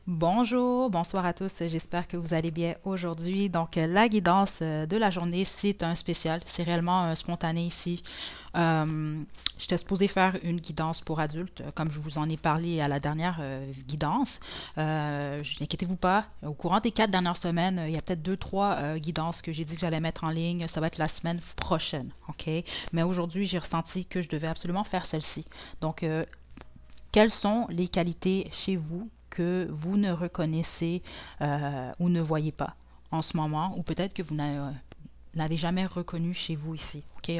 Bonjour, bonsoir à tous, j'espère que vous allez bien aujourd'hui. Donc, la guidance de la journée, c'est un spécial, c'est réellement spontané ici. J'étais supposée faire une guidance pour adultes, comme je vous en ai parlé à la dernière guidance. N'inquiétez-vous pas, au courant des 4 dernières semaines, il y a peut-être deux, trois guidances que j'ai dit que j'allais mettre en ligne. Ça va être la semaine prochaine, ok? Mais aujourd'hui, j'ai ressenti que je devais absolument faire celle-ci. Donc, quelles sont les qualités chez vous que vous ne reconnaissez ou ne voyez pas en ce moment, ou peut-être que vous n'avez jamais reconnu chez vous ici. Ok.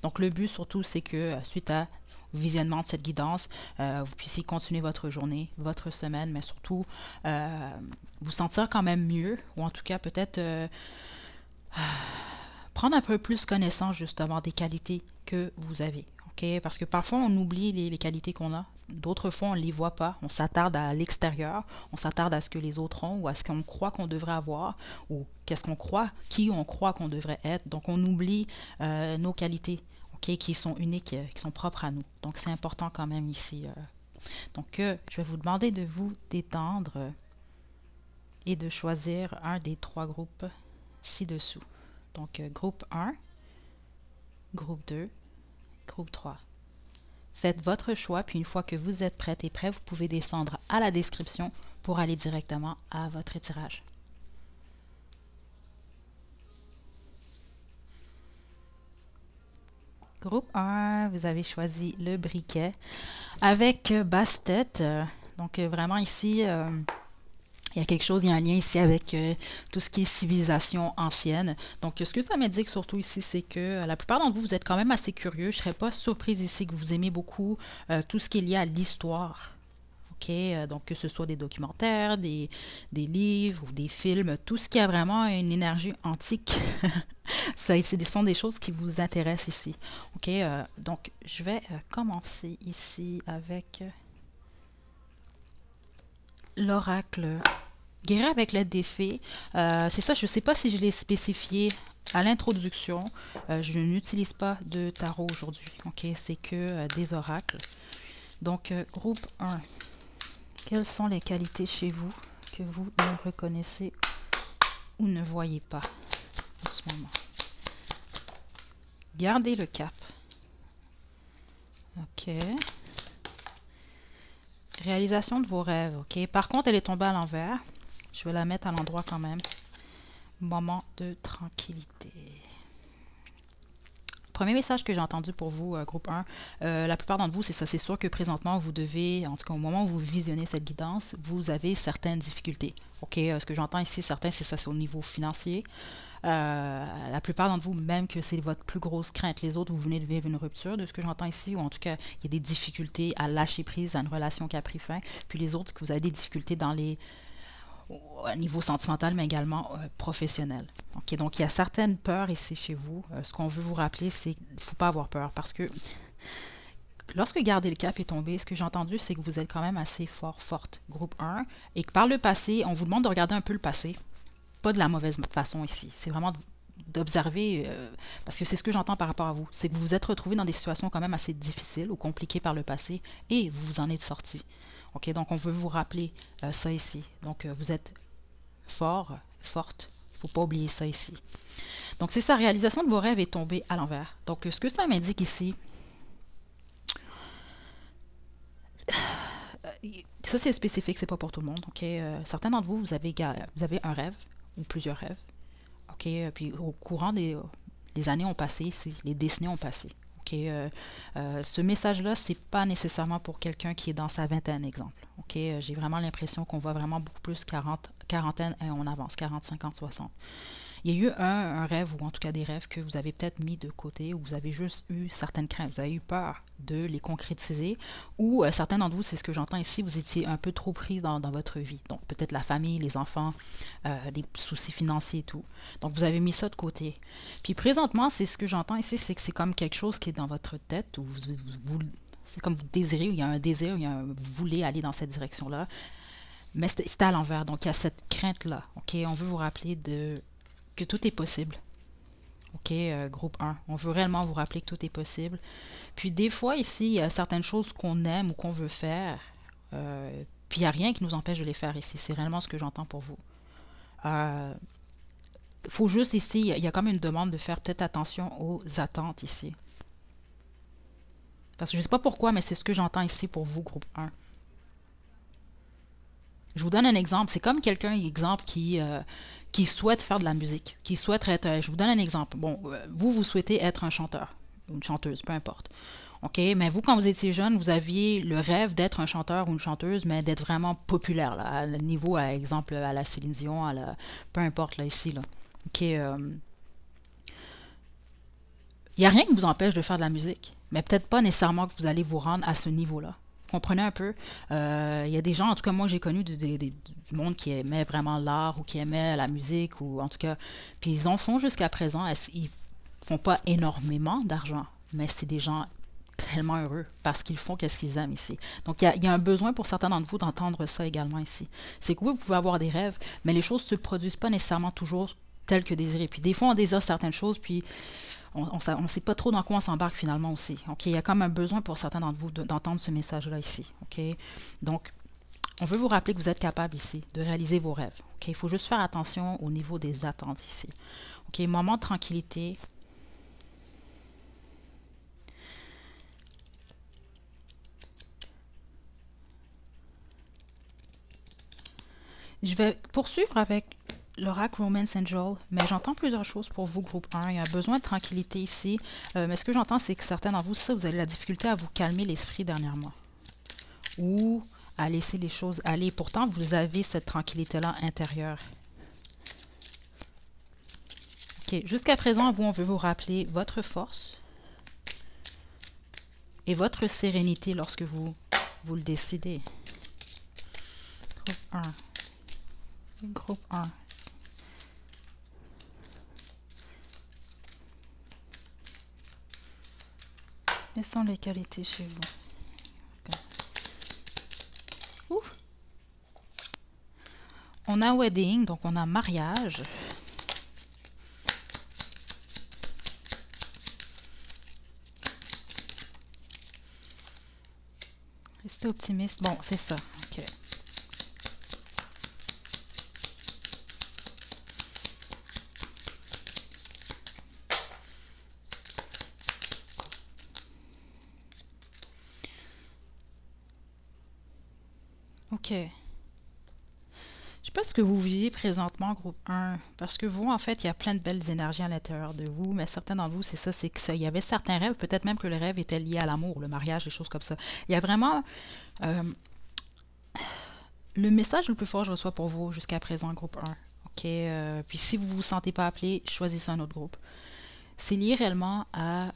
Donc le but surtout, c'est que suite à visionnement de cette guidance, vous puissiez continuer votre journée, votre semaine, mais surtout vous sentir quand même mieux, ou en tout cas peut-être prendre un peu plus connaissance justement des qualités que vous avez. OK? Parce que parfois, on oublie les qualités qu'on a. D'autres fois, on ne les voit pas. On s'attarde à l'extérieur, on s'attarde à ce que les autres ont ou à ce qu'on croit qu'on devrait avoir ou qu'est-ce qu'on croit, qui on croit qu'on devrait être. Donc, on oublie nos qualités, OK, qui sont uniques, qui sont propres à nous. Donc, c'est important quand même ici. Donc, je vais vous demander de vous détendre et de choisir un des trois groupes ci-dessous. Donc, groupe 1, groupe 2, groupe 3. Faites votre choix, puis une fois que vous êtes prête et prêt, vous pouvez descendre à la description pour aller directement à votre étirage. Groupe 1, vous avez choisi le briquet avec basse-tête. Donc vraiment ici, il y a quelque chose, il y a un lien ici avec tout ce qui est civilisation ancienne. Donc, ce que ça m'indique surtout ici, c'est que la plupart d'entre vous, vous êtes quand même assez curieux. Je ne serais pas surprise ici que vous aimez beaucoup tout ce qui est lié à l'histoire. OK? Donc, que ce soit des documentaires, des livres ou des films, tout ce qui a vraiment une énergie antique. Ça, ce sont des choses qui vous intéressent ici. OK? Donc, je vais commencer ici avec l'oracle. Guérir avec l'aide des fées, c'est ça, je ne sais pas si je l'ai spécifié à l'introduction. Je n'utilise pas de tarot aujourd'hui, ok? C'est que des oracles. Donc, groupe 1. Quelles sont les qualités chez vous que vous ne reconnaissez ou ne voyez pas en ce moment? Gardez le cap. Ok. Réalisation de vos rêves, ok? Par contre, elle est tombée à l'envers. Je vais la mettre à l'endroit quand même. Moment de tranquillité. Premier message que j'ai entendu pour vous, groupe 1, la plupart d'entre vous, c'est ça, c'est sûr que présentement, vous devez, en tout cas au moment où vous visionnez cette guidance, vous avez certaines difficultés. OK, ce que j'entends ici, certains, c'est ça, c'est au niveau financier. La plupart d'entre vous, même que c'est votre plus grosse crainte, les autres, vous venez de vivre une rupture, de ce que j'entends ici, ou en tout cas, il y a des difficultés à lâcher prise à une relation qui a pris fin. Puis les autres, que vous avez des difficultés dans les au niveau sentimental, mais également professionnel. Ok, donc il y a certaines peurs ici chez vous. Ce qu'on veut vous rappeler, c'est qu'il ne faut pas avoir peur parce que lorsque garder le cap est tombé, ce que j'ai entendu, c'est que vous êtes quand même assez fort, forte, groupe 1, et que par le passé, on vous demande de regarder un peu le passé, pas de la mauvaise façon ici. C'est vraiment d'observer, parce que c'est ce que j'entends par rapport à vous, c'est que vous vous êtes retrouvé dans des situations quand même assez difficiles ou compliquées par le passé, et vous vous en êtes sorti. Ok, donc on veut vous rappeler ça ici. Donc vous êtes fort, forte. Il ne faut pas oublier ça ici. Donc c'est ça, réalisation de vos rêves est tombée à l'envers. Donc ce que ça m'indique ici, ça c'est spécifique, c'est pas pour tout le monde. Ok, certains d'entre vous, vous avez un rêve ou plusieurs rêves. Ok, puis au courant les années ont passé, les décennies ont passé. Ok, ce message-là, c'est pas nécessairement pour quelqu'un qui est dans sa vingtaine, exemple. Ok, j'ai vraiment l'impression qu'on voit vraiment beaucoup plus quarantaine et on avance, 40, 50, 60. Il y a eu un rêve, ou en tout cas des rêves que vous avez peut-être mis de côté, ou vous avez juste eu certaines craintes, vous avez eu peur de les concrétiser, ou certains d'entre vous, c'est ce que j'entends ici, vous étiez un peu trop pris dans votre vie. Donc peut-être la famille, les enfants, des soucis financiers et tout. Donc vous avez mis ça de côté. Puis présentement, c'est ce que j'entends ici, c'est que c'est comme quelque chose qui est dans votre tête, ou c'est comme vous désirez, ou il y a un désir, vous voulez aller dans cette direction-là, mais c'est à l'envers. Donc il y a cette crainte-là. Ok, on veut vous rappeler que tout est possible. OK, groupe 1. On veut réellement vous rappeler que tout est possible. Puis des fois, ici, il y a certaines choses qu'on aime ou qu'on veut faire. Puis il n'y a rien qui nous empêche de les faire ici. C'est réellement ce que j'entends pour vous. Euh, faut juste ici, il y a comme une demande de faire peut-être attention aux attentes ici. Parce que je ne sais pas pourquoi, mais c'est ce que j'entends ici pour vous, groupe 1. Je vous donne un exemple. C'est comme quelqu'un, exemple, qui souhaite faire de la musique, qui souhaite être... je vous donne un exemple. Bon, vous souhaitez être un chanteur, ou une chanteuse, peu importe. OK? Mais vous, quand vous étiez jeune, vous aviez le rêve d'être un chanteur ou une chanteuse, mais d'être vraiment populaire, là, à le niveau, à exemple, à la Céline Dion, peu importe, là, ici, là. OK? Il n'y a rien qui vous empêche de faire de la musique, mais peut-être pas nécessairement que vous allez vous rendre à ce niveau-là. Comprenez un peu. Il y a des gens, en tout cas moi j'ai connu du monde qui aimait vraiment l'art ou qui aimait la musique ou en tout cas, puis ils en font jusqu'à présent. Ils font pas énormément d'argent, mais c'est des gens tellement heureux parce qu'ils font qu'est-ce qu'ils aiment ici. Donc il y a un besoin pour certains d'entre vous d'entendre ça également ici. C'est que oui, vous pouvez avoir des rêves, mais les choses se produisent pas nécessairement toujours telles que désirées. Puis des fois on désire certaines choses, puis on ne sait pas trop dans quoi on s'embarque finalement aussi. Ok, il y a comme un besoin pour certains d'entre vous d'entendre ce message-là ici. Ok, donc on veut vous rappeler que vous êtes capable ici de réaliser vos rêves. Ok, il faut juste faire attention au niveau des attentes ici. Ok, moment de tranquillité. Je vais poursuivre avec l'oracle Romance Angel, mais j'entends plusieurs choses pour vous, groupe 1. Il y a besoin de tranquillité ici. Mais ce que j'entends, c'est que certains d'entre vous, ça, vous avez la difficulté à vous calmer l'esprit dernièrement. Ou à laisser les choses aller. Pourtant, vous avez cette tranquillité-là intérieure. Ok, jusqu'à présent, vous, on veut vous rappeler votre force et votre sérénité lorsque vous le décidez. Groupe 1. Groupe 1. Quelles sont les qualités chez vous? Ouf. On a wedding, donc on a mariage. Restez optimiste. Bon, c'est ça. Ok. Ok. Je sais pas ce que vous vivez présentement, groupe 1, parce que vous, en fait, il y a plein de belles énergies à l'intérieur de vous, mais certains d'entre vous, c'est ça, c'est que ça, il y avait certains rêves, peut-être même que le rêve était lié à l'amour, le mariage, des choses comme ça. Il y a vraiment euh, le message le plus fort que je reçois pour vous jusqu'à présent, groupe 1. Ok, puis si vous vous sentez pas appelé, choisissez un autre groupe. C'est lié réellement à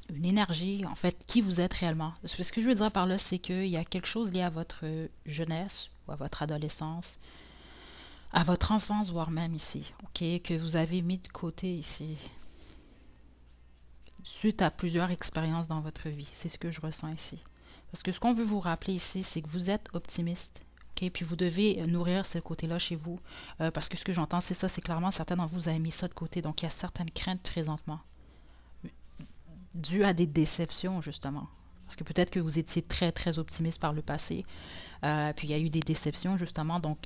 une énergie, en fait, qui vous êtes réellement. Ce que je veux dire par là, c'est qu'il y a quelque chose lié à votre jeunesse ou à votre adolescence, à votre enfance, voire même ici, ok, que vous avez mis de côté ici, suite à plusieurs expériences dans votre vie. C'est ce que je ressens ici. Parce que ce qu'on veut vous rappeler ici, c'est que vous êtes optimiste. Okay, puis vous devez nourrir ce côté-là chez vous. Parce que ce que j'entends, c'est ça, c'est clairement certains d'entre vous avez mis ça de côté. Donc il y a certaines craintes présentement, dues à des déceptions, justement. Parce que peut-être que vous étiez très, très optimiste par le passé. Puis il y a eu des déceptions, justement. Donc,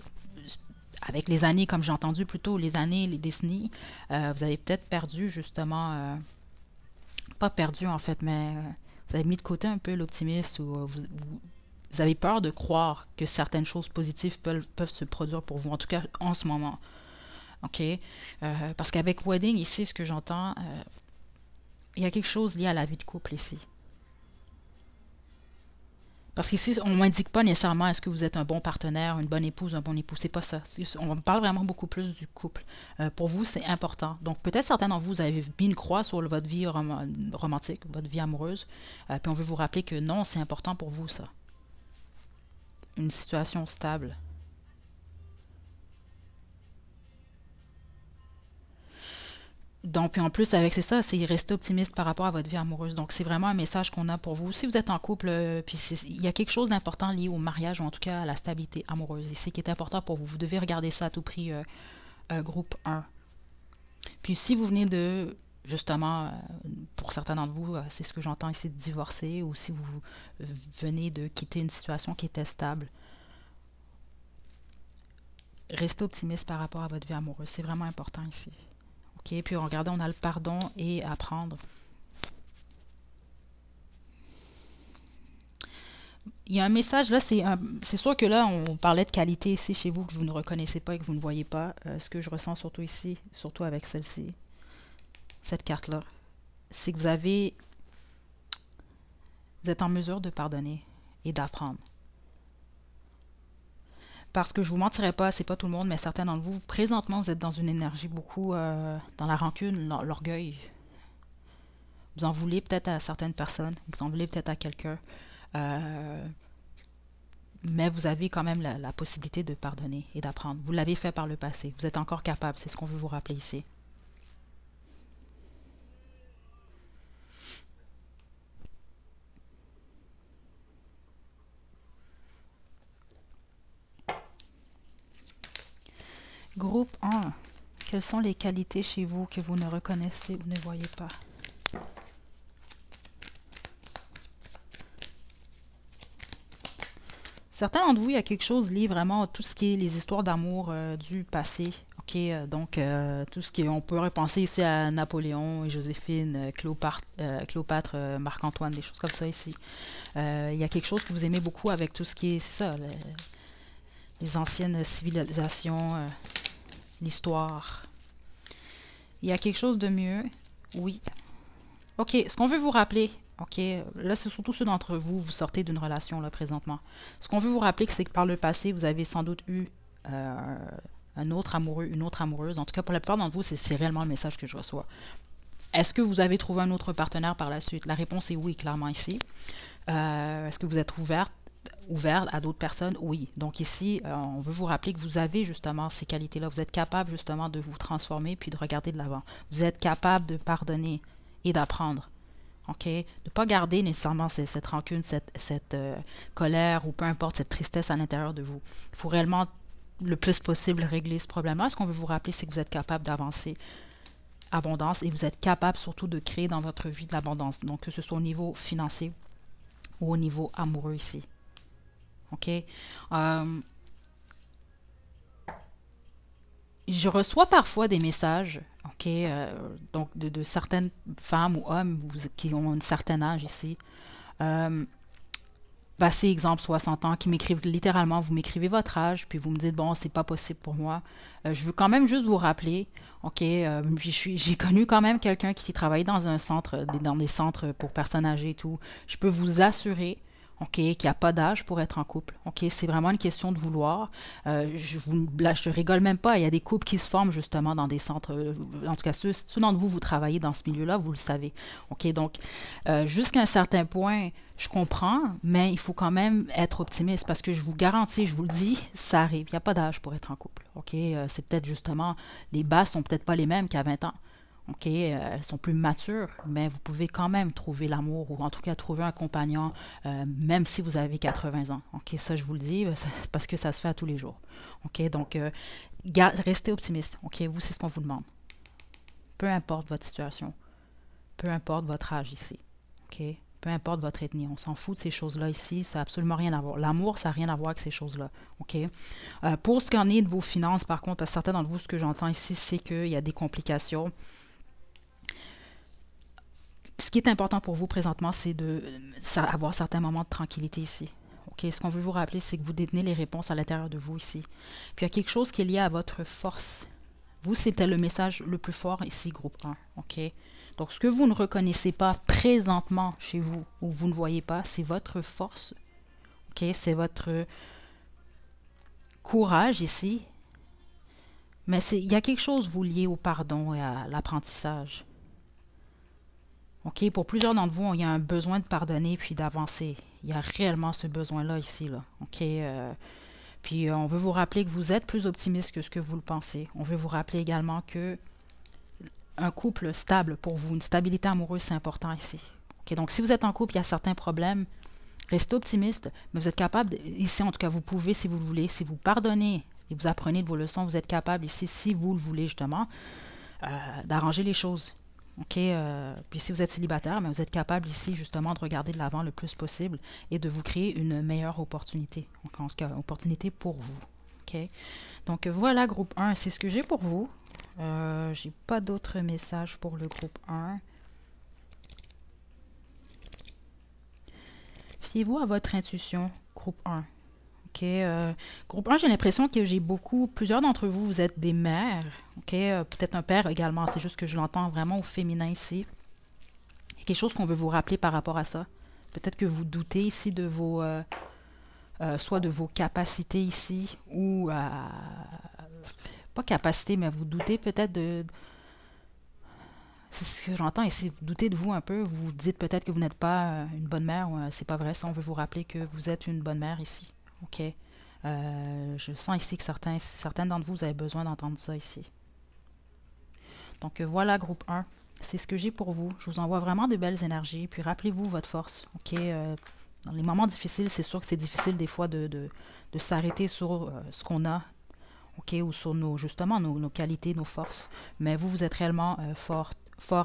avec les années, comme j'ai entendu plus tôt, les années, les décennies, vous avez peut-être perdu, justement, pas perdu en fait, mais vous avez mis de côté un peu l'optimisme ou vous avez peur de croire que certaines choses positives peuvent se produire pour vous, en tout cas en ce moment. OK? Parce qu'avec Wedding, ici, ce que j'entends, il y a quelque chose lié à la vie de couple ici. Parce qu'ici, on ne m'indique pas nécessairement est-ce que vous êtes un bon partenaire, une bonne épouse, un bon époux. C'est pas ça. On parle vraiment beaucoup plus du couple. Pour vous, c'est important. Donc, peut-être certains d'entre vous, vous avez mis une croix sur votre vie romantique, votre vie amoureuse. Puis on veut vous rappeler que non, c'est important pour vous, ça. Une situation stable. Donc, puis en plus, avec c'est ça, c'est rester optimiste par rapport à votre vie amoureuse. Donc, c'est vraiment un message qu'on a pour vous. Si vous êtes en couple, puis il y a quelque chose d'important lié au mariage, ou en tout cas à la stabilité amoureuse. Et c'est qui est important pour vous. Vous devez regarder ça à tout prix, groupe 1. Puis si vous venez de, justement, pour certains d'entre vous, c'est ce que j'entends ici, de divorcer, ou si vous venez de quitter une situation qui était stable, restez optimiste par rapport à votre vie amoureuse. C'est vraiment important ici. OK? Puis regardez, on a le pardon et apprendre. Il y a un message là, c'est sûr que là, on parlait de qualité ici chez vous que vous ne reconnaissez pas et que vous ne voyez pas. Ce que je ressens surtout ici, surtout avec celle-ci, cette carte-là, c'est que vous êtes en mesure de pardonner et d'apprendre. Parce que je vous mentirai pas, c'est pas tout le monde, mais certains d'entre vous, présentement, vous êtes dans une énergie beaucoup dans la rancune, l'orgueil. Vous en voulez peut-être à certaines personnes, vous en voulez peut-être à quelqu'un, euh, mais vous avez quand même la possibilité de pardonner et d'apprendre. Vous l'avez fait par le passé, vous êtes encore capable, c'est ce qu'on veut vous rappeler ici. Groupe 1. Quelles sont les qualités chez vous que vous ne reconnaissez ou ne voyez pas? Certains d'entre vous, il y a quelque chose lié vraiment à tout ce qui est les histoires d'amour du passé. OK, donc tout ce qui est, on pourrait penser ici à Napoléon et Joséphine, Cléopâtre, Marc-Antoine, des choses comme ça ici. Il y a quelque chose que vous aimez beaucoup avec tout ce qui est, c'est ça, les anciennes civilisations, l'histoire. Il y a quelque chose de mieux. Oui. OK, ce qu'on veut vous rappeler, OK, là c'est surtout ceux d'entre vous, vous sortez d'une relation là présentement. Ce qu'on veut vous rappeler, c'est que par le passé, vous avez sans doute eu un autre amoureux, une autre amoureuse. En tout cas, pour la plupart d'entre vous, c'est réellement le message que je reçois. Est-ce que vous avez trouvé un autre partenaire par la suite? La réponse est oui, clairement ici. Est-ce que vous êtes ouvert à d'autres personnes? Oui. Donc ici, on veut vous rappeler que vous avez justement ces qualités-là. Vous êtes capable justement de vous transformer puis de regarder de l'avant. Vous êtes capable de pardonner et d'apprendre. OK? De ne pas garder nécessairement cette rancune, cette colère ou peu importe, cette tristesse à l'intérieur de vous. Il faut réellement le plus possible régler ce problème-là. Ce qu'on veut vous rappeler, c'est que vous êtes capable d'avancer abondance et vous êtes capable surtout de créer dans votre vie de l'abondance. Donc, que ce soit au niveau financier ou au niveau amoureux ici. OK? Je reçois parfois des messages, OK, donc de certaines femmes ou hommes qui ont un certain âge ici, passé exemple 60 ans, qui m'écrivent littéralement, vous m'écrivez votre âge, puis vous me dites, bon, c'est pas possible pour moi. Je veux quand même juste vous rappeler, OK, j'ai connu quand même quelqu'un qui travaillait dans un centre, dans des centres pour personnes âgées et tout. Je peux vous assurer, OK, qu'il n'y a pas d'âge pour être en couple. OK, c'est vraiment une question de vouloir. Je rigole même pas. Il y a des couples qui se forment justement dans des centres. En tout cas, ceux d'entre vous, vous travaillez dans ce milieu-là, vous le savez. OK, donc, jusqu'à un certain point, je comprends, mais il faut quand même être optimiste parce que je vous garantis, je vous le dis, ça arrive. Il n'y a pas d'âge pour être en couple. OK, c'est peut-être justement, les bases sont peut-être pas les mêmes qu'à 20 ans. OK, elles sont plus matures, mais vous pouvez quand même trouver l'amour ou en tout cas trouver un compagnon, même si vous avez 80 ans. OK, ça je vous le dis parce que ça se fait à tous les jours. OK, donc restez optimiste. OK, vous, c'est ce qu'on vous demande. Peu importe votre situation, peu importe votre âge ici. OK, peu importe votre ethnie, on s'en fout de ces choses-là ici, ça n'a absolument rien à voir. L'amour, ça n'a rien à voir avec ces choses-là. OK? Pour ce qui en est de vos finances, par contre, parce que certains d'entre vous, ce que j'entends ici, c'est qu'il y a des complications. Ce qui est important pour vous présentement, c'est avoir certains moments de tranquillité ici. OK? Ce qu'on veut vous rappeler, c'est que vous détenez les réponses à l'intérieur de vous ici. Puis il y a quelque chose qui est lié à votre force. Vous, c'était le message le plus fort ici, groupe 1. OK? Donc, ce que vous ne reconnaissez pas présentement chez vous, ou vous ne voyez pas, c'est votre force. OK? C'est votre courage ici. Mais il y a quelque chose, vous, lié au pardon et à l'apprentissage. OK, pour plusieurs d'entre vous, il y a un besoin de pardonner puis d'avancer. Il y a réellement ce besoin-là ici, là. OK, puis on veut vous rappeler que vous êtes plus optimiste que ce que vous le pensez. On veut vous rappeler également que un couple stable pour vous, une stabilité amoureuse, c'est important ici. OK, donc si vous êtes en couple, il y a certains problèmes. Restez optimiste, mais vous êtes capable, ici en tout cas, vous pouvez, si vous le voulez, si vous pardonnez et vous apprenez de vos leçons, vous êtes capable ici, si vous le voulez justement, d'arranger les choses. OK, puis si vous êtes célibataire, mais vous êtes capable ici justement de regarder de l'avant le plus possible et de vous créer une meilleure opportunité. Donc, en tout cas, opportunité pour vous. OK. Donc voilà, groupe 1, c'est ce que j'ai pour vous. J'ai pas d'autres messages pour le groupe 1. Fiez-vous à votre intuition, groupe 1. OK. Groupe 1, j'ai l'impression que j'ai plusieurs d'entre vous, vous êtes des mères. OK. Peut-être un père également, c'est juste que je l'entends vraiment au féminin ici. Il y a quelque chose qu'on veut vous rappeler par rapport à ça. Peut-être que vous doutez ici de vos... soit de vos capacités ici, ou... pas capacité, mais vous doutez peut-être de... C'est ce que j'entends ici, vous doutez de vous un peu, vous dites peut-être que vous n'êtes pas une bonne mère, ou c'est pas vrai, ça on veut vous rappeler que vous êtes une bonne mère ici. OK. Je sens ici que certains d'entre vous avez besoin d'entendre ça ici. Donc voilà, groupe 1, c'est ce que j'ai pour vous. Je vous envoie vraiment de belles énergies, puis rappelez-vous votre force. OK. Dans les moments difficiles, c'est sûr que c'est difficile des fois de s'arrêter sur ce qu'on a, OK, ou sur justement nos qualités, nos forces. Mais vous êtes réellement fort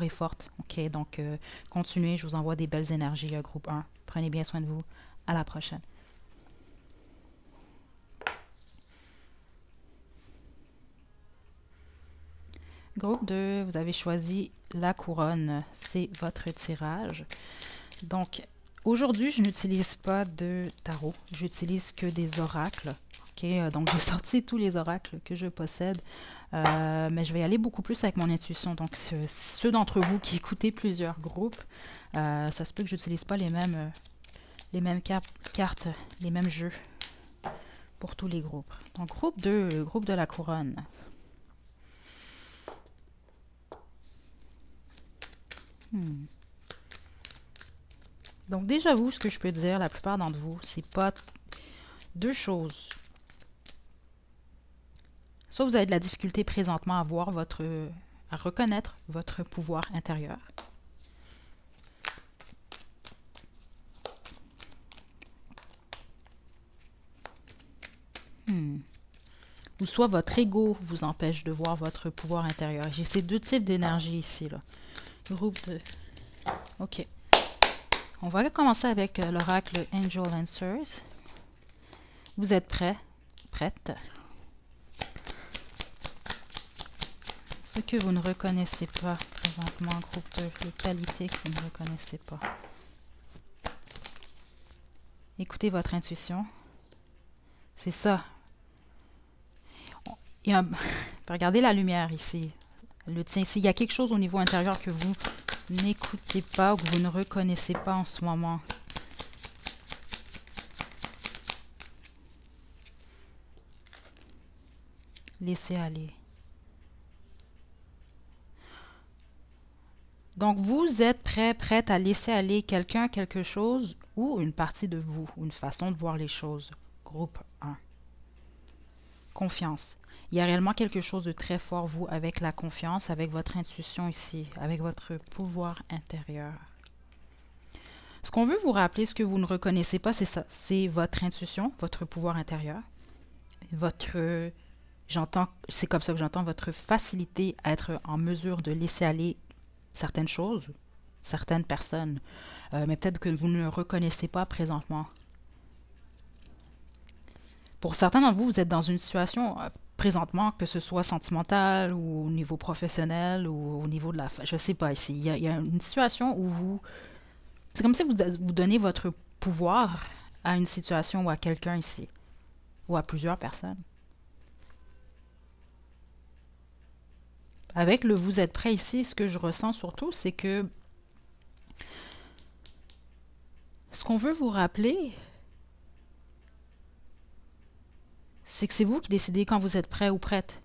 et forte. OK, donc continuez, je vous envoie des belles énergies, groupe 1. Prenez bien soin de vous. À la prochaine. Groupe 2, vous avez choisi la couronne. C'est votre tirage. Donc, aujourd'hui, je n'utilise pas de tarot. J'utilise que des oracles. OK, donc j'ai sorti tous les oracles que je possède. Mais je vais aller beaucoup plus avec mon intuition. Donc, ceux d'entre vous qui écoutez plusieurs groupes, ça se peut que j'utilise pas les mêmes cartes, les mêmes jeux pour tous les groupes. Donc, groupe 2, le groupe de la couronne. Donc déjà vous, ce que je peux dire, la plupart d'entre vous, c'est pas deux choses. Soit vous avez de la difficulté présentement à reconnaître votre pouvoir intérieur. Ou soit votre ego vous empêche de voir votre pouvoir intérieur. J'ai ces deux types d'énergie ici, là. Groupe 2. OK. On va commencer avec l'oracle Angel Answers. Vous êtes prêts? Prête? Ce que vous ne reconnaissez pas présentement, groupe 2, les qualités que vous ne reconnaissez pas. Écoutez votre intuition. C'est ça. Regardez la lumière ici. S'il y a quelque chose au niveau intérieur que vous n'écoutez pas ou que vous ne reconnaissez pas en ce moment. Laissez aller. Donc, vous êtes prête à laisser aller quelqu'un, quelque chose ou une partie de vous, une façon de voir les choses. Groupe 1. Confiance. Il y a réellement quelque chose de très fort, vous, avec la confiance, avec votre intuition ici, avec votre pouvoir intérieur. Ce qu'on veut vous rappeler, ce que vous ne reconnaissez pas, c'est ça. C'est votre intuition, votre pouvoir intérieur, c'est comme ça que j'entends votre facilité à être en mesure de laisser aller certaines choses, certaines personnes, mais peut-être que vous ne reconnaissez pas présentement. Pour certains d'entre vous, vous êtes dans une situation présentement, que ce soit sentimentale ou au niveau professionnel ou au niveau de la... Je sais pas ici. Il y a une situation où vous... C'est comme si vous donnez votre pouvoir à une situation ou à quelqu'un ici. Ou à plusieurs personnes. Avec le vous êtes prêt ici, ce que je ressens surtout, c'est que ce qu'on veut vous rappeler, c'est que c'est vous qui décidez quand vous êtes prêt ou prête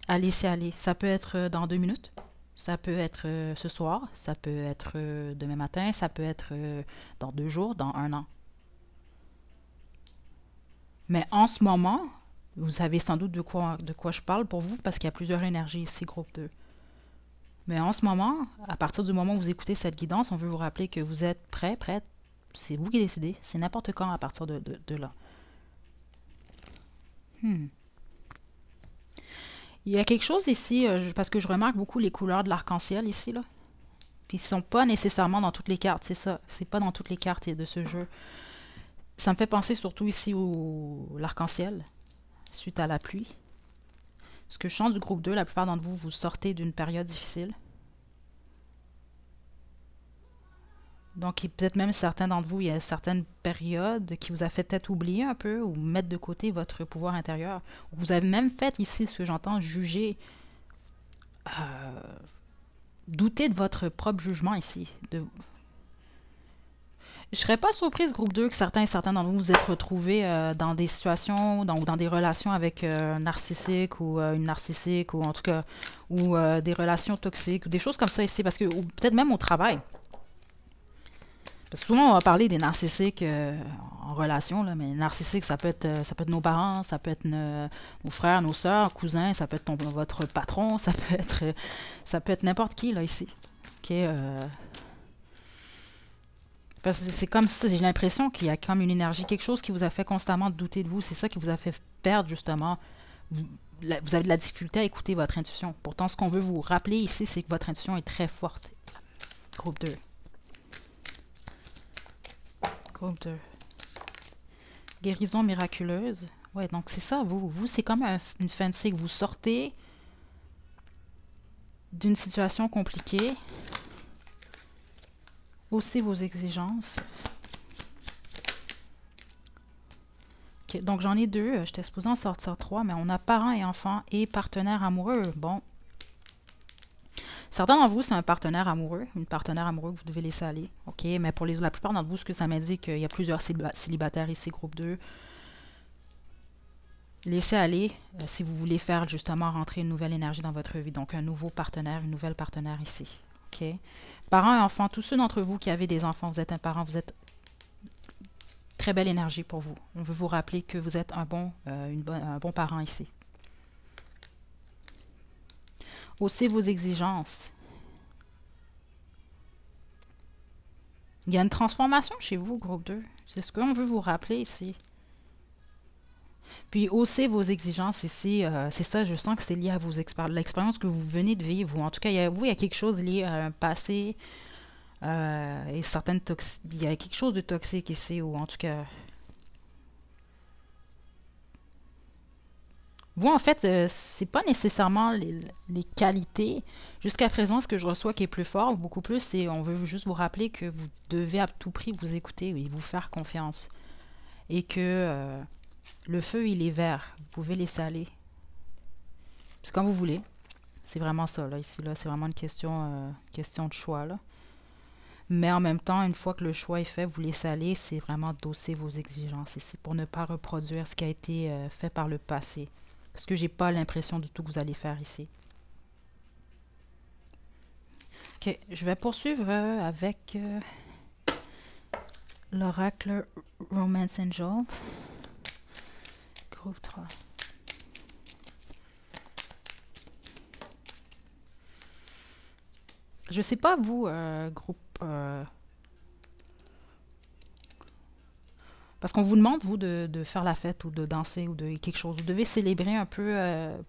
à laisser aller. Ça peut être dans 2 minutes, ça peut être ce soir, ça peut être demain matin, ça peut être dans 2 jours, dans 1 an. Mais en ce moment, vous savez sans doute de quoi je parle pour vous, parce qu'il y a plusieurs énergies ici, groupe 2. Mais en ce moment, à partir du moment où vous écoutez cette guidance, on veut vous rappeler que vous êtes prêt, prête. C'est vous qui décidez. C'est n'importe quand à partir de là. Il y a quelque chose ici, parce que je remarque beaucoup les couleurs de l'arc-en-ciel ici, là. Puis ils ne sont pas nécessairement dans toutes les cartes, c'est ça. C'est pas dans toutes les cartes de ce jeu. Ça me fait penser surtout ici au l'arc-en-ciel. suite à la pluie. Ce que je sens du groupe 2, la plupart d'entre vous, vous sortez d'une période difficile. Donc, peut-être même certains d'entre vous, il y a certaines périodes qui vous a fait peut-être oublier un peu ou mettre de côté votre pouvoir intérieur. Vous avez même fait ici, ce que j'entends, juger, douter de votre propre jugement ici. Je serais pas surprise, groupe 2, que certains d'entre vous vous êtes retrouvés dans des situations ou dans des relations avec un narcissique ou une narcissique ou en tout cas, ou des relations toxiques ou des choses comme ça ici, parce que peut-être même au travail. Parce que souvent, on va parler des narcissiques en relation, là, mais narcissique, ça peut être nos parents, ça peut être nos frères, nos sœurs, cousins, ça peut être votre patron, ça peut être n'importe qui, là, ici. OK, parce que c'est comme ça, j'ai l'impression qu'il y a comme une énergie, quelque chose qui vous a fait constamment douter de vous, c'est ça qui vous a fait perdre, justement. Vous avez de la difficulté à écouter votre intuition. Pourtant, ce qu'on veut vous rappeler ici, c'est que votre intuition est très forte. Groupe 2. Groupe 2. Guérison miraculeuse. Ouais, donc c'est ça, vous c'est comme une fin de cycle. Vous sortez d'une situation compliquée. Haussez vos exigences. Okay, donc j'en ai deux. J'étais supposée en sortir trois, mais on a parents et enfants et partenaires amoureux. Bon. Certains d'entre vous, c'est un partenaire amoureux, une partenaire amoureux que vous devez laisser aller. OK, mais pour la plupart d'entre vous, ce que ça m'indique, qu'il y a plusieurs célibataires ici, groupe 2. Laissez aller si vous voulez faire justement rentrer une nouvelle énergie dans votre vie. Donc un nouveau partenaire, une nouvelle partenaire ici. OK. Parents et enfants, tous ceux d'entre vous qui avez des enfants, vous êtes un parent, vous êtes très belle énergie pour vous. On veut vous rappeler que vous êtes un bon parent ici. Haussez vos exigences. Il y a une transformation chez vous, groupe 2. C'est ce qu'on veut vous rappeler ici. Puis haussez vos exigences ici. C'est ça, je sens que c'est lié à l'expérience que vous venez de vivre. Ou en tout cas, il y a quelque chose lié à un passé. Et il y a quelque chose de toxique ici. Ou en tout cas... Vous, en fait, c'est pas nécessairement les qualités. Jusqu'à présent, ce que je reçois qui est plus fort, beaucoup plus, c'est on veut juste vous rappeler que vous devez à tout prix vous écouter et vous faire confiance. Et que le feu, il est vert. Vous pouvez laisser aller. C'est comme vous voulez. C'est vraiment ça, là. Ici, là, c'est vraiment une question de choix, là. Mais en même temps, une fois que le choix est fait, vous laissez aller, c'est vraiment d'hausser vos exigences ici pour ne pas reproduire ce qui a été fait par le passé. Parce que j'ai pas l'impression du tout que vous allez faire ici. Ok, je vais poursuivre avec l'oracle Romance Angel. Groupe 3. Je sais pas vous, groupe... Parce qu'on vous demande, vous, de faire la fête ou de danser ou de quelque chose. Vous devez célébrer un peu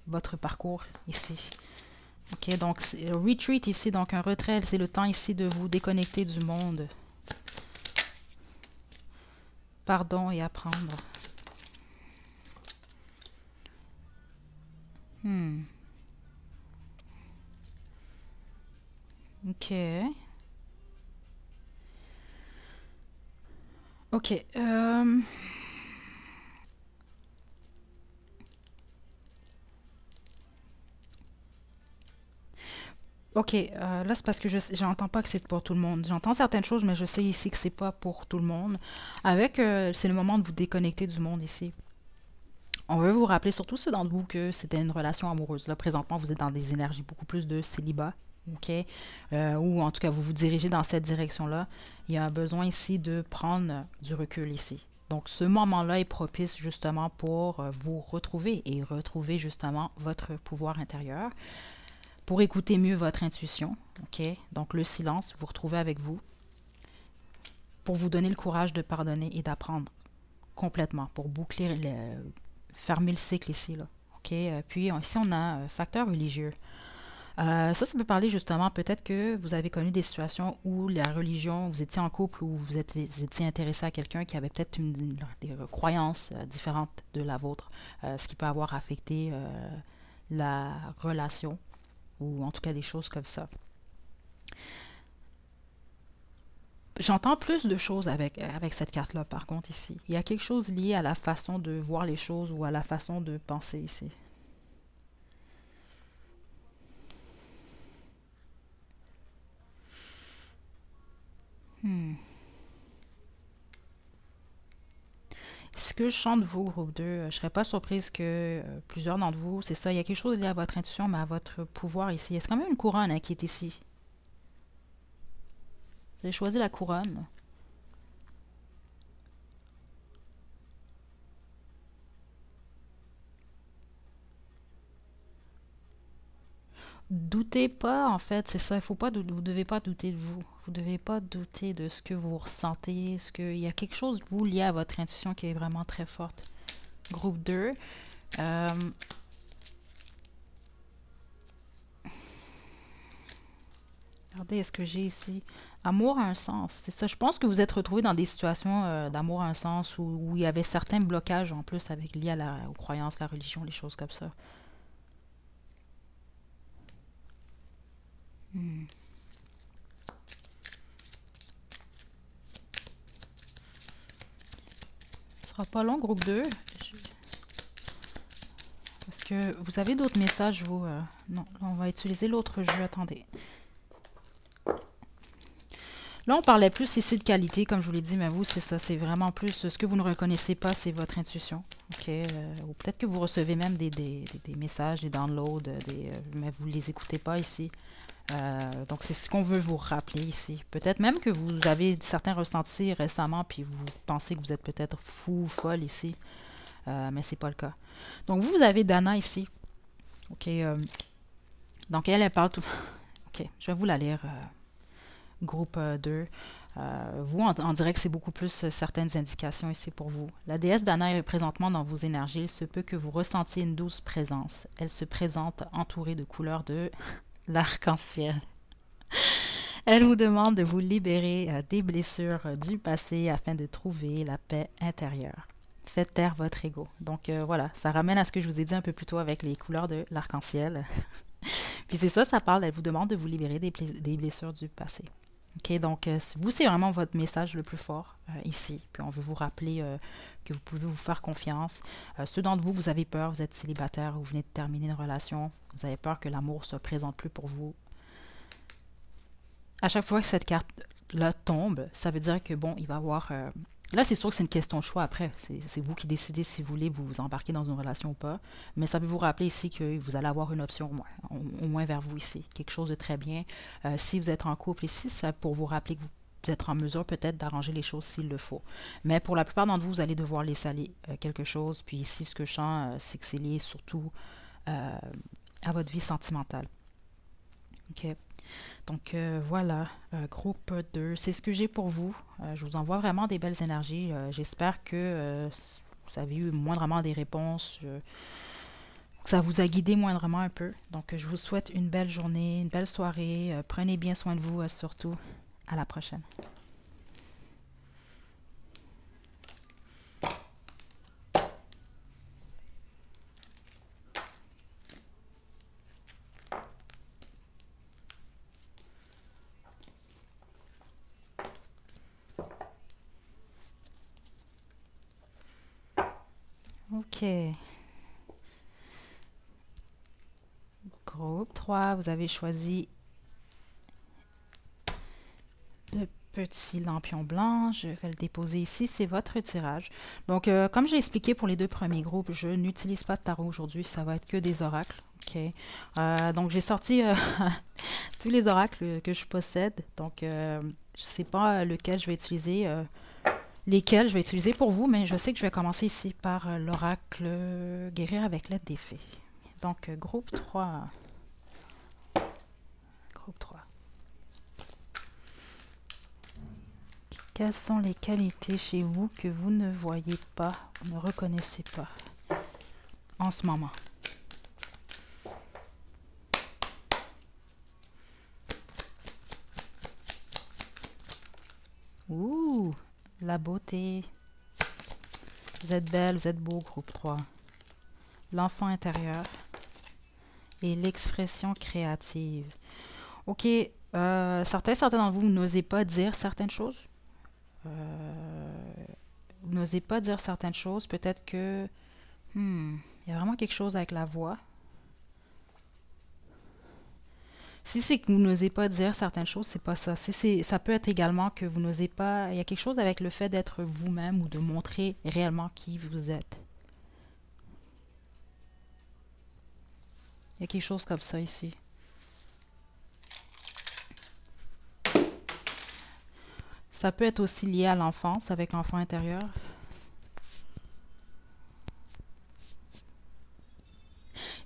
votre parcours ici. Ok, donc retreat ici, donc un retrait, c'est le temps ici de vous déconnecter du monde. Pardon et apprendre. Ok. Ok. Ok, là c'est parce que j'entends pas que c'est pour tout le monde. J'entends certaines choses, mais je sais ici que c'est pas pour tout le monde. C'est le moment de vous déconnecter du monde ici. On veut vous rappeler, surtout ceux d'entre vous, que c'était une relation amoureuse. Là, présentement, vous êtes dans des énergies beaucoup plus de célibat, ok? Ou en tout cas, vous vous dirigez dans cette direction-là. Il y a un besoin ici de prendre du recul ici. Donc, ce moment-là est propice justement pour vous retrouver et retrouver justement votre pouvoir intérieur. Pour écouter mieux votre intuition, ok? Donc, le silence, vous retrouvez avec vous. Pour vous donner le courage de pardonner et d'apprendre complètement. Pour boucler fermer le cycle ici, là. OK? Puis ici, on a un facteur religieux. Ça peut parler justement, peut-être que vous avez connu des situations où la religion, vous étiez en couple ou vous étiez intéressé à quelqu'un qui avait peut-être des croyances différentes de la vôtre, ce qui peut avoir affecté la relation ou en tout cas des choses comme ça. J'entends plus de choses avec cette carte-là, par contre, ici. Il y a quelque chose lié à la façon de voir les choses ou à la façon de penser ici. Hmm. Ce que je chante de vous, groupe 2, je serais pas surprise que plusieurs d'entre vous, c'est ça, il y a quelque chose lié à votre intuition, mais à votre pouvoir ici. Il y a quand même une couronne hein, qui est ici. Vous avez choisi la couronne. Doutez pas, en fait, c'est ça. Il faut pas, vous devez pas douter de vous. Vous devez pas douter de ce que vous ressentez. Il y a quelque chose de vous lié à votre intuition qui est vraiment très forte. Groupe 2. Euh, Regardez, est-ce que j'ai ici? Amour a un sens. C'est ça. Je pense que vous êtes retrouvé dans des situations d'amour a un sens où il y avait certains blocages en plus avec liés aux croyances, la religion, les choses comme ça. Hmm. Ce sera pas long, groupe 2. Parce que vous avez d'autres messages, vous. Non, là, on va utiliser l'autre jeu. Attendez. Là, on parlait plus ici de qualité, comme je vous l'ai dit, mais vous, c'est ça. C'est vraiment plus ce que vous ne reconnaissez pas, c'est votre intuition. OK? Ou peut-être que vous recevez même des messages, des downloads, mais vous ne les écoutez pas ici. Donc, c'est ce qu'on veut vous rappeler ici. Peut-être même que vous avez certains ressentis récemment, puis vous pensez que vous êtes peut-être fou ou folle ici, mais c'est pas le cas. Donc, vous avez Dana ici. OK? Donc, elle parle tout. OK, je vais vous la lire. Groupe 2. Vous, on dirait que c'est beaucoup plus certaines indications ici pour vous. La déesse Dana est présentement dans vos énergies. Il se peut que vous ressentiez une douce présence. Elle se présente entourée de couleurs de l'arc-en-ciel. Elle vous demande de vous libérer des blessures du passé afin de trouver la paix intérieure. Faites taire votre ego. Donc voilà, ça ramène à ce que je vous ai dit un peu plus tôt avec les couleurs de l'arc-en-ciel. Puis c'est ça, ça parle, elle vous demande de vous libérer des blessures du passé. OK, donc vous, c'est vraiment votre message le plus fort ici. Puis on veut vous rappeler que vous pouvez vous faire confiance. Ceux d'entre vous, vous avez peur, vous êtes célibataire ou vous venez de terminer une relation, vous avez peur que l'amour ne se présente plus pour vous. À chaque fois que cette carte-là tombe, ça veut dire que bon, il va y avoir... là, c'est sûr que c'est une question de choix après. C'est vous qui décidez si vous voulez vous embarquer dans une relation ou pas. Mais ça veut vous rappeler ici que vous allez avoir une option au moins vers vous ici. Quelque chose de très bien. Si vous êtes en couple ici, c'est pour vous rappeler que vous êtes en mesure peut-être d'arranger les choses s'il le faut. Mais pour la plupart d'entre vous, vous allez devoir laisser aller quelque chose. Puis ici, ce que je sens, c'est que c'est lié surtout à votre vie sentimentale. OK. Donc voilà, groupe 2, c'est ce que j'ai pour vous. Je vous envoie vraiment des belles énergies. J'espère que vous avez eu moindrement des réponses, que ça vous a guidé moindrement un peu. Donc je vous souhaite une belle journée, une belle soirée. Prenez bien soin de vous surtout. À la prochaine. OK. Groupe 3, vous avez choisi le petit lampion blanc. Je vais le déposer ici. C'est votre tirage. Donc, comme j'ai expliqué pour les deux premiers groupes, je n'utilise pas de tarot aujourd'hui. Ça va être que des oracles. OK. Donc, j'ai sorti tous les oracles que je possède. Donc, je ne sais pas lequel je vais utiliser. Lesquels je vais utiliser pour vous, mais je sais que je vais commencer ici par l'oracle guérir avec l'aide des fées. Donc, groupe 3. Groupe 3. Quelles sont les qualités chez vous que vous ne voyez pas ou ne reconnaissez pas en ce moment? La beauté. Vous êtes belle, vous êtes beau, groupe 3. L'enfant intérieur. Et l'expression créative. Ok, certains d'entre vous n'osez pas dire certaines choses. Vous n'osez pas dire certaines choses. Peut-être que... il y a vraiment quelque chose avec la voix. Si c'est que vous n'osez pas dire certaines choses, c'est pas ça. Ça peut être également que vous n'osez pas... Il y a quelque chose avec le fait d'être vous-même ou de montrer réellement qui vous êtes. Il y a quelque chose comme ça ici. Ça peut être aussi lié à l'enfance, avec l'enfant intérieur.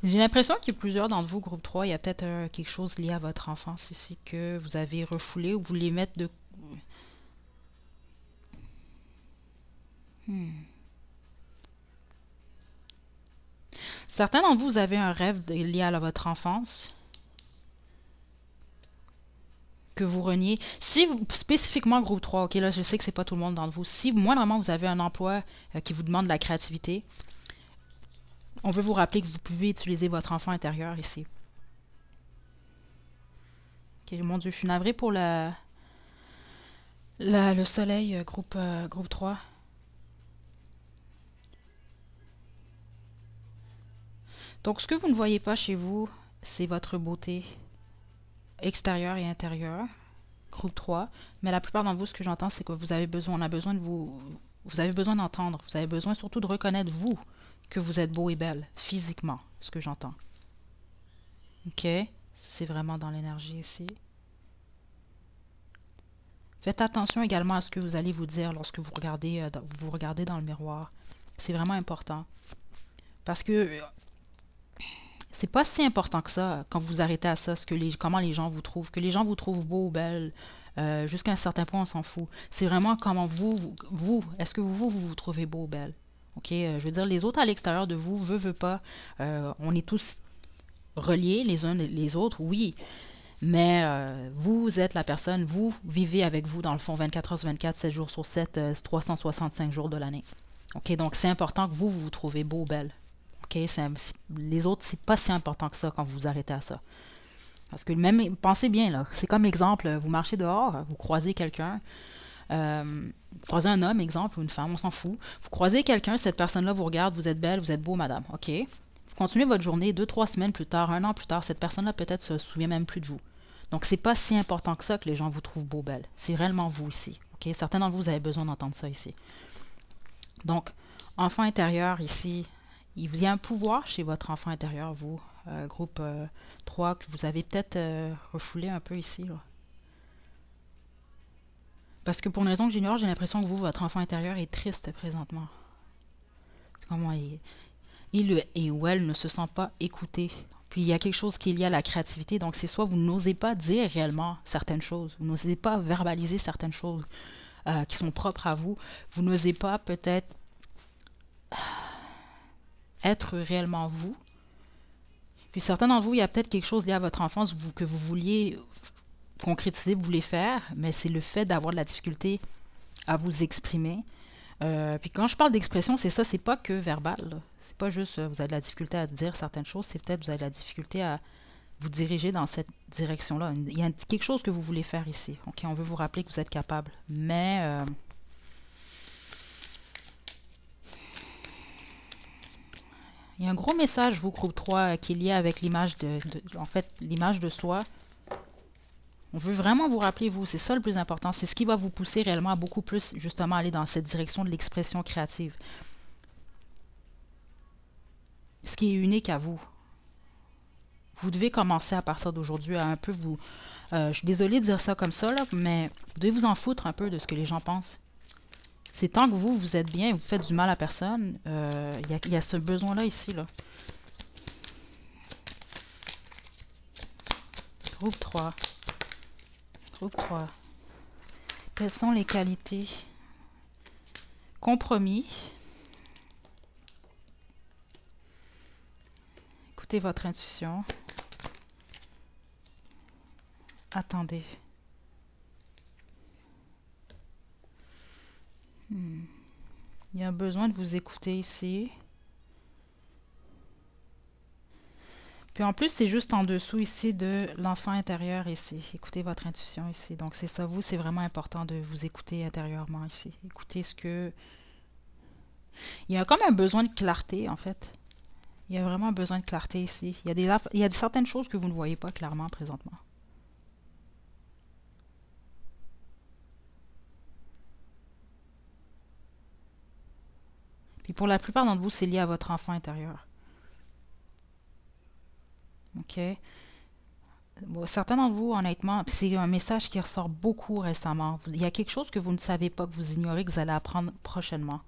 J'ai l'impression qu'il y a plusieurs d'entre vous, groupe 3, il y a peut-être quelque chose lié à votre enfance ici que vous avez refoulé ou vous voulez mettre de... Certains d'entre vous, vous avez un rêve lié à votre enfance que vous reniez. Si vous, spécifiquement groupe 3, ok, là je sais que c'est pas tout le monde d'entre vous. Si moindrement vous avez un emploi qui vous demande de la créativité, on veut vous rappeler que vous pouvez utiliser votre enfant intérieur ici. Ok, mon Dieu, je suis navrée pour le soleil, groupe 3. Donc, ce que vous ne voyez pas chez vous, c'est votre beauté extérieure et intérieure, groupe 3. Mais la plupart d'entre vous, ce que j'entends, c'est que vous avez besoin, on a besoin de vous avez besoin d'entendre, vous avez besoin surtout de reconnaître, vous, que vous êtes beau et belle, physiquement, ce que j'entends. Ok? C'est vraiment dans l'énergie ici. Faites attention également à ce que vous allez vous dire lorsque vous regardez dans le miroir. C'est vraiment important. Parce que c'est pas si important que ça quand vous arrêtez à ça, comment les gens vous trouvent. Que les gens vous trouvent beau ou belle, jusqu'à un certain point, on s'en fout. C'est vraiment comment est-ce que vous trouvez beau ou belle. Ok, je veux dire, les autres à l'extérieur de vous, veut pas, on est tous reliés les uns les autres, oui. Mais vous êtes la personne, vous vivez avec vous dans le fond 24 heures sur 24, 7 jours sur 7, 365 jours de l'année. Ok, donc c'est important que vous trouvez beau ou belle. Ok, les autres, c'est pas si important que ça quand vous vous arrêtez à ça. Parce que même, pensez bien, là, c'est comme exemple, vous marchez dehors, vous croisez quelqu'un, vous croisez un homme, exemple, ou une femme, on s'en fout. Vous croisez quelqu'un, cette personne-là vous regarde, vous êtes belle, vous êtes beau, madame. Ok. Vous continuez votre journée, 2, 3 semaines plus tard, 1 an plus tard, cette personne-là peut-être se souvient même plus de vous. Donc, c'est pas si important que ça que les gens vous trouvent beau, belle. C'est réellement vous ici. Ok. Certains d'entre vous, vous avez besoin d'entendre ça ici. Donc, enfant intérieur ici, il y a un pouvoir chez votre enfant intérieur, vous, groupe 3, que vous avez peut-être refoulé un peu ici. Là. Parce que pour une raison que j'ignore, j'ai l'impression que vous, votre enfant intérieur est triste présentement. Comment il ou elle ne se sent pas écouté. Puis il y a quelque chose qui est lié à la créativité. Donc c'est soit vous n'osez pas dire réellement certaines choses, vous n'osez pas verbaliser certaines choses qui sont propres à vous, vous n'osez pas peut-être être réellement vous. Puis certains d'entre vous, il y a peut-être quelque chose lié à votre enfance que vous vouliez concrétiser, vous voulez faire, mais c'est le fait d'avoir de la difficulté à vous exprimer. Puis quand je parle d'expression, c'est ça, c'est pas que verbal. C'est pas juste vous avez de la difficulté à dire certaines choses, c'est peut-être vous avez de la difficulté à vous diriger dans cette direction-là. Il y a quelque chose que vous voulez faire ici. Ok, on veut vous rappeler que vous êtes capable. Mais il y a un gros message, vous, groupe 3, qui est lié avec l'image en fait, l'image de soi. On veut vraiment vous rappeler, vous, c'est ça le plus important. C'est ce qui va vous pousser réellement à beaucoup plus, justement, aller dans cette direction de l'expression créative. Ce qui est unique à vous. Vous devez commencer à partir d'aujourd'hui à un peu vous... je suis désolée de dire ça comme ça, là, mais vous devez vous en foutre un peu de ce que les gens pensent. C'est tant que vous êtes bien, vous faites du mal à personne, il y a ce besoin-là ici, là. Groupe 3. Groupe 3. Quelles sont les qualités? Compromis. Écoutez votre intuition. Attendez. a besoin de vous écouter ici. Puis en plus, c'est juste en dessous ici de l'enfant intérieur ici. Écoutez votre intuition ici. Donc c'est ça, vous, c'est vraiment important de vous écouter intérieurement ici. Écoutez ce que... Il y a comme un besoin de clarté en fait. Il y a vraiment un besoin de clarté ici. Il y a certaines choses que vous ne voyez pas clairement présentement. Puis pour la plupart d'entre vous, c'est lié à votre enfant intérieur. OK? Bon, certains d'entre vous, honnêtement, c'est un message qui ressort beaucoup récemment. Il y a quelque chose que vous ne savez pas, que vous ignorez, que vous allez apprendre prochainement.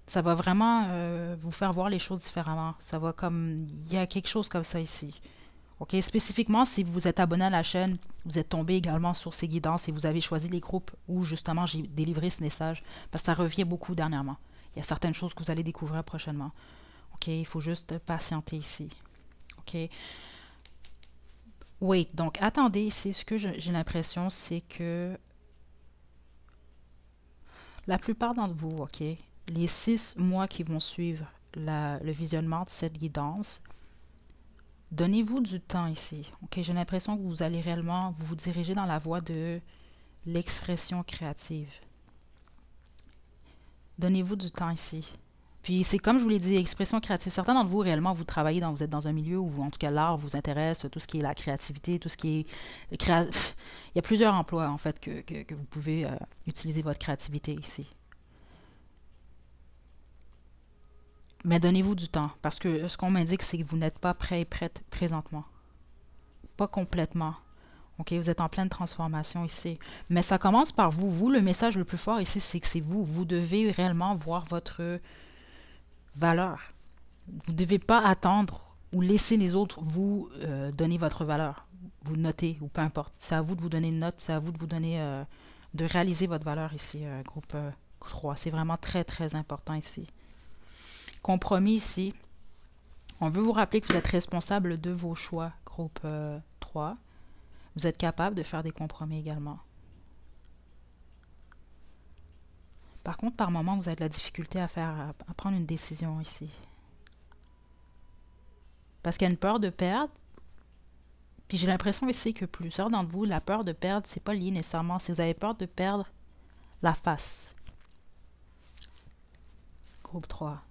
Ça va vraiment vous faire voir les choses différemment. Ça va comme... Il y a quelque chose comme ça ici. OK? Spécifiquement, si vous êtes abonné à la chaîne, vous êtes tombé également sur ces guidances et vous avez choisi les groupes où justement j'ai délivré ce message, parce que ça revient beaucoup dernièrement. Il y a certaines choses que vous allez découvrir prochainement. OK? Il faut juste patienter ici. OK? Oui, donc attendez ici. Ce que j'ai l'impression, c'est que la plupart d'entre vous, OK, les 6 mois qui vont suivre le visionnement de cette guidance, donnez-vous du temps ici. OK, j'ai l'impression que vous allez réellement vous diriger dans la voie de l'expression créative. Donnez-vous du temps ici. Puis c'est comme je vous l'ai dit, expression créative. Certains d'entre vous, réellement, vous travaillez vous êtes dans un milieu où, en tout cas, l'art vous intéresse, tout ce qui est la créativité, tout ce qui est... Il y a plusieurs emplois, en fait, que vous pouvez utiliser votre créativité ici. Mais donnez-vous du temps, parce que ce qu'on m'indique, c'est que vous n'êtes pas prêt et prête présentement. Pas complètement. OK, vous êtes en pleine transformation ici. Mais ça commence par vous. Vous, le message le plus fort ici, c'est que c'est vous. Vous devez réellement voir votre valeur. Vous ne devez pas attendre ou laisser les autres vous donner votre valeur. Vous notez, ou peu importe. C'est à vous de vous donner une note, c'est à vous de vous donner, de réaliser votre valeur ici, groupe 3. C'est vraiment très, très important ici. Compromis ici. On veut vous rappeler que vous êtes responsable de vos choix, groupe 3. Vous êtes capable de faire des compromis également. Par contre, par moment, vous avez de la difficulté à prendre une décision ici. Parce qu'il y a une peur de perdre. Puis j'ai l'impression ici que plusieurs d'entre vous, la peur de perdre, c'est pas lié nécessairement. Si vous avez peur de perdre la face. Groupe 3.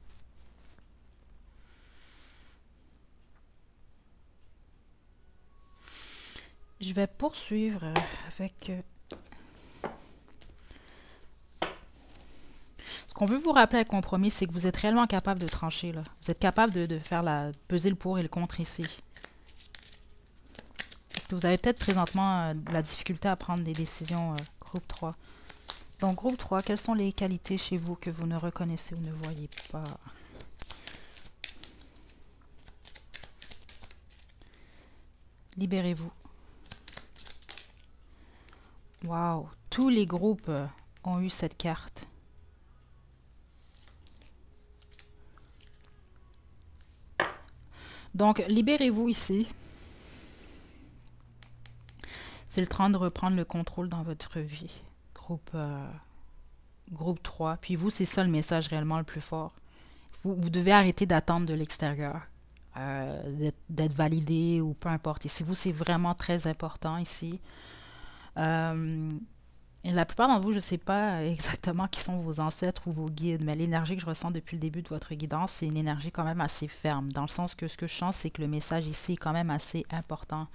Je vais poursuivre avec... Ce qu'on veut vous rappeler avec compromis, c'est que vous êtes réellement capable de trancher. Là. Vous êtes capable de faire peser le pour et le contre ici. Parce que vous avez peut-être présentement de la difficulté à prendre des décisions, groupe 3. Donc, groupe 3, quelles sont les qualités chez vous que vous ne reconnaissez ou ne voyez pas? Libérez-vous. Wow, tous les groupes ont eu cette carte. Donc, libérez-vous ici. C'est le temps de reprendre le contrôle dans votre vie. Groupe 3. Puis vous, c'est ça le message réellement le plus fort. Vous devez arrêter d'attendre de l'extérieur. D'être validé ou peu importe. Ici, vous, c'est vraiment très important ici. Et la plupart d'entre vous, je ne sais pas exactement qui sont vos ancêtres ou vos guides, mais l'énergie que je ressens depuis le début de votre guidance, c'est une énergie quand même assez ferme, dans le sens que ce que je sens, c'est que le message ici est quand même assez important.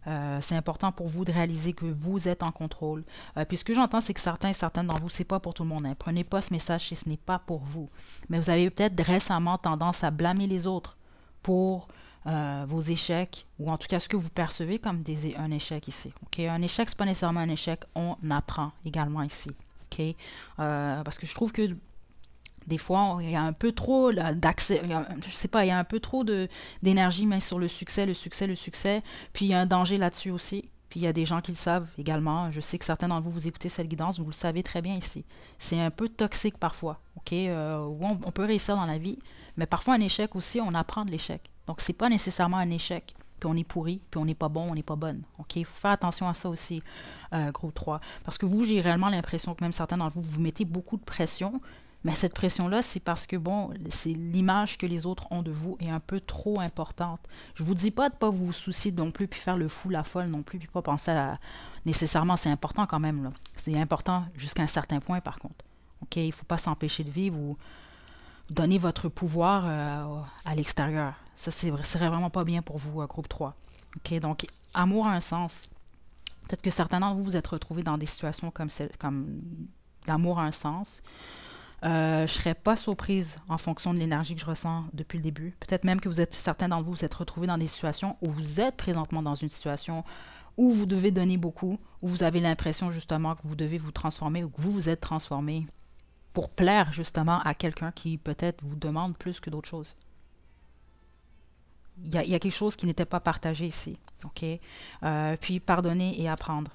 C'est important pour vous de réaliser que vous êtes en contrôle. Puis ce que j'entends, c'est que certaines d'entre vous, c'est pas pour tout le monde. Hein. Prenez pas ce message si ce n'est pas pour vous. Mais vous avez peut-être récemment tendance à blâmer les autres pour vos échecs, ou en tout cas ce que vous percevez comme un échec ici. Okay? Un échec, c'est pas nécessairement un échec, on apprend également ici. Okay? Parce que je trouve que des fois, il y a un peu trop d'accès, je sais pas, il y a un peu trop d'énergie mais sur le succès, puis il y a un danger là-dessus aussi. Puis il y a des gens qui le savent également. Je sais que certains d'entre vous, vous écoutez cette guidance, vous le savez très bien ici. C'est un peu toxique parfois, ok? On peut réussir dans la vie, mais parfois un échec aussi, on apprend de l'échec. Donc c'est pas nécessairement un échec, puis on est pourri, puis on n'est pas bon, on n'est pas bonne. Ok? Il faut faire attention à ça aussi, groupe 3. Parce que vous, j'ai réellement l'impression que même certains d'entre vous, vous mettez beaucoup de pression Mais cette pression-là, c'est parce que, bon, c'est l'image que les autres ont de vous est un peu trop importante. Je vous dis pas de pas vous soucier non plus, puis faire le fou, la folle non plus, puis pas penser à... Nécessairement, c'est important quand même, là. C'est important jusqu'à un certain point, par contre. OK? Il faut pas s'empêcher de vivre ou donner votre pouvoir à l'extérieur. Ça, serait vraiment pas bien pour vous, groupe 3. OK? Donc, amour a un sens. Peut-être que certains d'entre vous vous êtes retrouvés dans des situations comme l'amour a un sens. Je ne serais pas surprise en fonction de l'énergie que je ressens depuis le début. Peut-être même que certains d'entre vous vous êtes retrouvés dans des situations où vous êtes présentement dans une situation où vous devez donner beaucoup, où vous avez l'impression justement que vous devez vous transformer ou que vous vous êtes transformé pour plaire justement à quelqu'un qui peut-être vous demande plus que d'autres choses. Il y a quelque chose qui n'était pas partagé ici. OK? Puis pardonner et apprendre.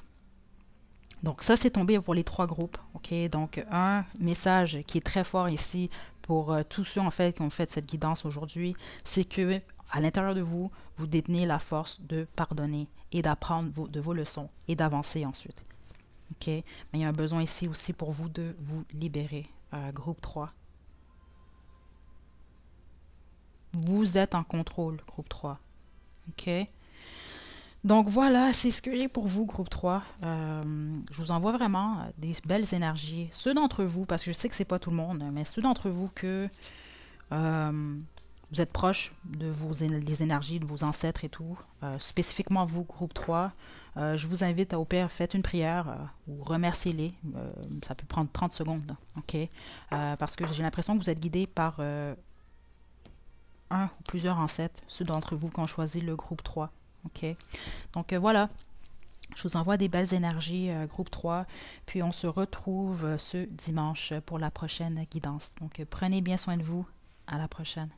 Donc ça, c'est tombé pour les trois groupes. OK? Donc un message qui est très fort ici pour tous ceux en fait qui ont fait cette guidance aujourd'hui, c'est que à l'intérieur de vous, vous détenez la force de pardonner et d'apprendre de vos leçons et d'avancer ensuite. OK? Mais il y a un besoin ici aussi pour vous de vous libérer. Groupe 3. Vous êtes en contrôle, groupe 3. OK? Donc voilà, c'est ce que j'ai pour vous, groupe 3. Je vous envoie vraiment des belles énergies. Ceux d'entre vous, parce que je sais que c'est pas tout le monde, mais ceux d'entre vous que vous êtes proches de des énergies de vos ancêtres et tout, spécifiquement vous, groupe 3, je vous invite à au pire, faites une prière ou remerciez-les. Ça peut prendre 30 secondes, OK? Parce que j'ai l'impression que vous êtes guidé par un ou plusieurs ancêtres, ceux d'entre vous qui ont choisi le groupe 3. OK? Donc voilà, je vous envoie des belles énergies, groupe 3, puis on se retrouve ce dimanche pour la prochaine guidance. Donc prenez bien soin de vous, à la prochaine.